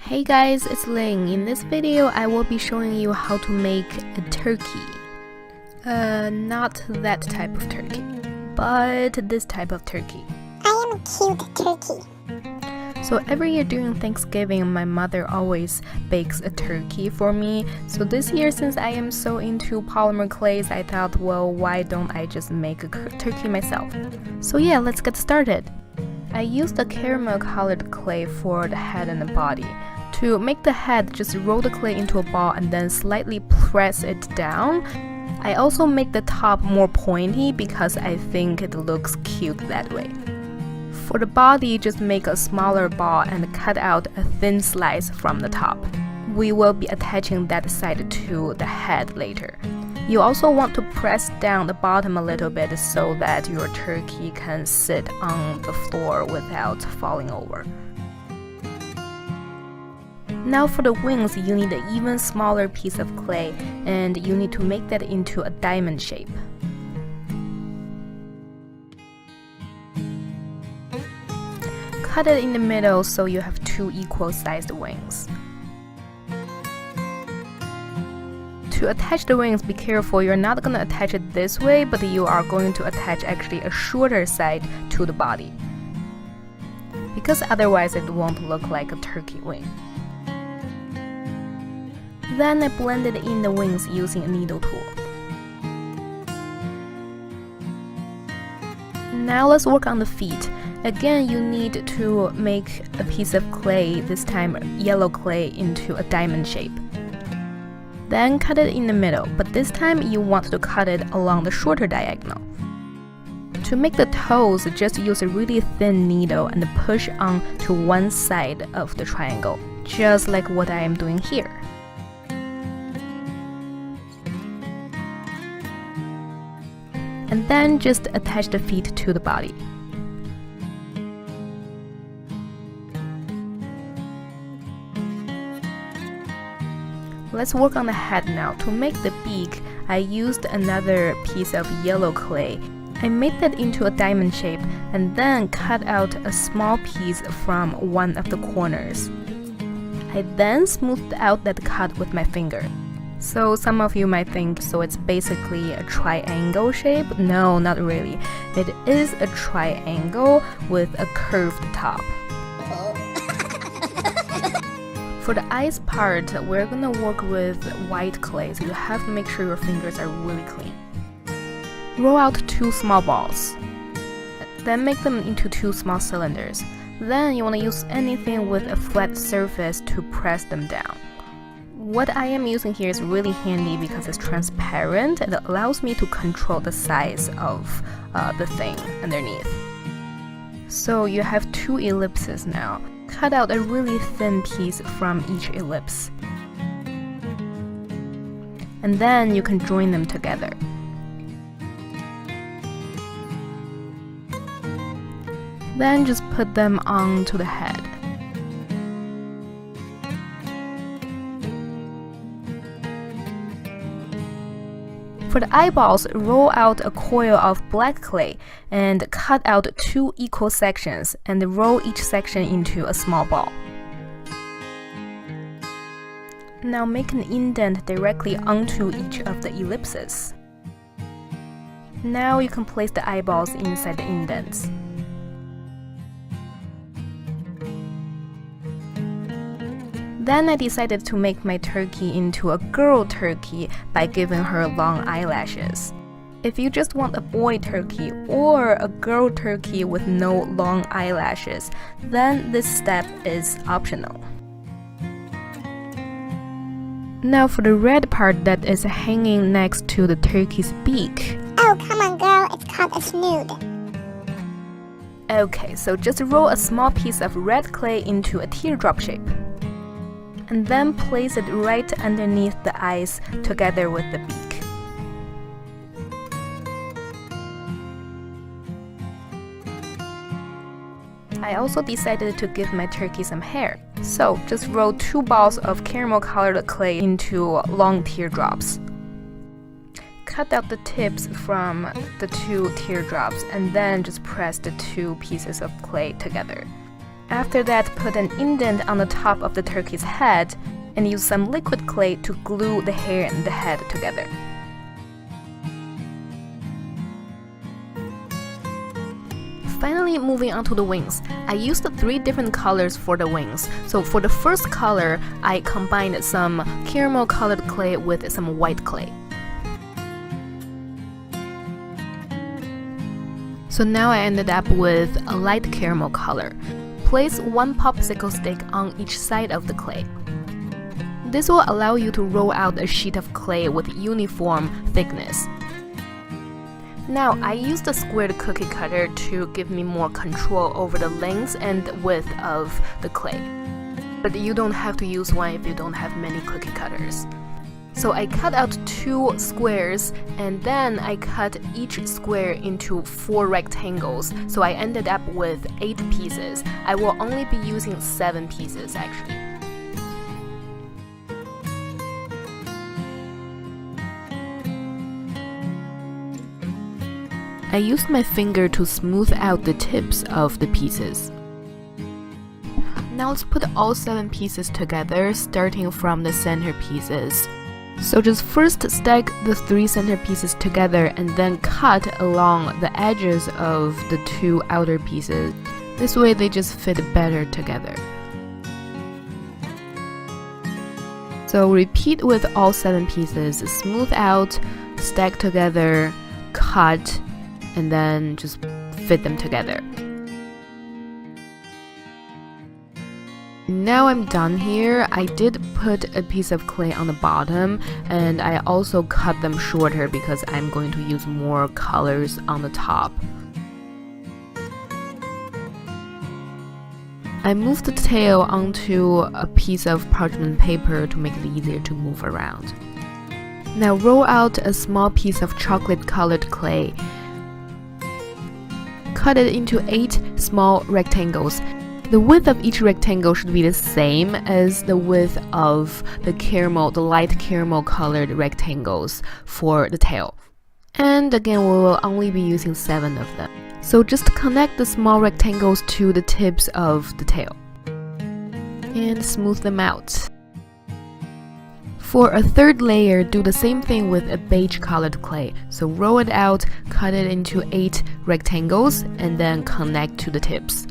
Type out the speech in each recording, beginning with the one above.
Hey guys, it's Ling. In this video, I will be showing you how to make a turkey. Not that type of turkey, but this type of turkey. I am a cute turkey. So every year during Thanksgiving, my mother always bakes a turkey for me. So this year, since I am so into polymer clays, I thought, well, why don't I just make a turkey myself? So yeah, let's get started. I used a caramel colored clay for the head and the body. To make the head, just roll the clay into a ball and then slightly press it down. I also make the top more pointy because I think it looks cute that way. For the body, just make a smaller ball and cut out a thin slice from the top. We will be attaching that side to the head later. You also want to press down the bottom a little bit so that your turkey can sit on the floor without falling over. Now for the wings, you need an even smaller piece of clay and you need to make that into a diamond shape. Cut it in the middle so you have two equal-sized wings. To attach the wings, be careful, you're not going to attach it this way, but you are going to attach actually a shorter side to the body, because otherwise it won't look like a turkey wing. Then I blended in the wings using a needle tool. Now let's work on the feet. Again, you need to make a piece of clay, this time yellow clay, into a diamond shape. Then cut it in the middle, but this time you want to cut it along the shorter diagonal. To make the toes, just use a really thin needle and push on to one side of the triangle, just like what I am doing here. And then just attach the feet to the body. Let's work on the head now. To make the beak, I used another piece of yellow clay. I made that into a diamond shape and then cut out a small piece from one of the corners. I then smoothed out that cut with my finger. So some of you might think, so it's basically a triangle shape? No, not really. It is a triangle with a curved top. For the eyes part, we're gonna work with white clay, so you have to make sure your fingers are really clean. Roll out two small balls. Then make them into two small cylinders. Then you wanna use anything with a flat surface to press them down. What I am using here is really handy because it's transparent and it allows me to control the size of the thing underneath. So you have two ellipses now. Cut out a really thin piece from each ellipse. And then you can join them together. Then just put them onto the head. For the eyeballs, roll out a coil of black clay and cut out two equal sections and roll each section into a small ball. Now make an indent directly onto each of the ellipses. Now you can place the eyeballs inside the indents. Then I decided to make my turkey into a girl turkey by giving her long eyelashes. If you just want a boy turkey or a girl turkey with no long eyelashes, then this step is optional. Now for the red part that is hanging next to the turkey's beak. Oh, come on, girl, it's called a snood. Okay, so just roll a small piece of red clay into a teardrop shape. And then place it right underneath the eyes together with the beak. I also decided to give my turkey some hair. So just roll two balls of caramel colored clay into long teardrops. Cut out the tips from the two teardrops and then just press the two pieces of clay together. After that, put an indent on the top of the turkey's head and use some liquid clay to glue the hair and the head together. Finally, moving on to the wings. I used 3 different colors for the wings. So for the first color, I combined some caramel colored clay with some white clay. So now I ended up with a light caramel color. Place 1 popsicle stick on each side of the clay. This will allow you to roll out a sheet of clay with uniform thickness. Now, I used a squared cookie cutter to give me more control over the length and width of the clay. But you don't have to use one if you don't have many cookie cutters. So I cut out 2 squares and then I cut each square into 4 rectangles. So I ended up with 8 pieces. I will only be using 7 pieces actually. I used my finger to smooth out the tips of the pieces. Now let's put all 7 pieces together, starting from the center pieces. So just first stack the 3 center pieces together and then cut along the edges of the 2 outer pieces. This way they just fit better together. So repeat with all 7 pieces, smooth out, stack together, cut, and then just fit them together. Now I'm done here. I did put a piece of clay on the bottom and I also cut them shorter because I'm going to use more colors on the top. I moved the tail onto a piece of parchment paper to make it easier to move around. Now roll out a small piece of chocolate colored clay. Cut it into 8 small rectangles. The width of each rectangle should be the same as the width of the light caramel colored rectangles for the tail. And again, we will only be using 7 of them. So just connect the small rectangles to the tips of the tail and smooth them out. For a 3rd layer, do the same thing with a beige colored clay. So roll it out, cut it into 8 rectangles, and then connect to the tips.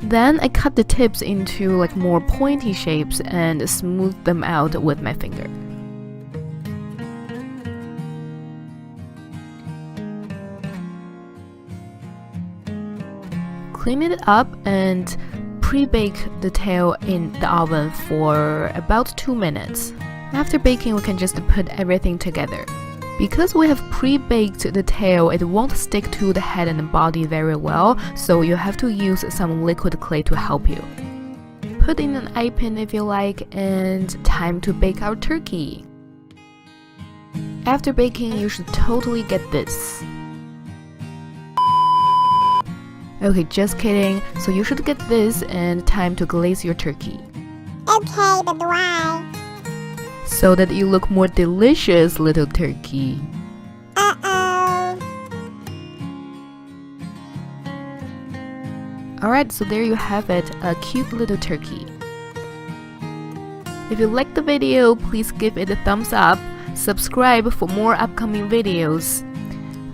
Then I cut the tips into like more pointy shapes and smooth them out with my finger. Clean it up and pre-bake the tail in the oven for about 2 minutes. After baking, we can just put everything together. Because we have pre-baked the tail, it won't stick to the head and the body very well, so you have to use some liquid clay to help you. Put in an eye pin if you like, and time to bake our turkey. After baking, you should totally get this. Okay, just kidding. So you should get this and time to glaze your turkey. Okay, but why? So that you look more delicious, little turkey. Uh-oh. Alright, so there you have it, a cute little turkey. If you liked the video, please give it a thumbs up, subscribe for more upcoming videos.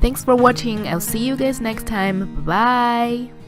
Thanks for watching, I'll see you guys next time, bye bye!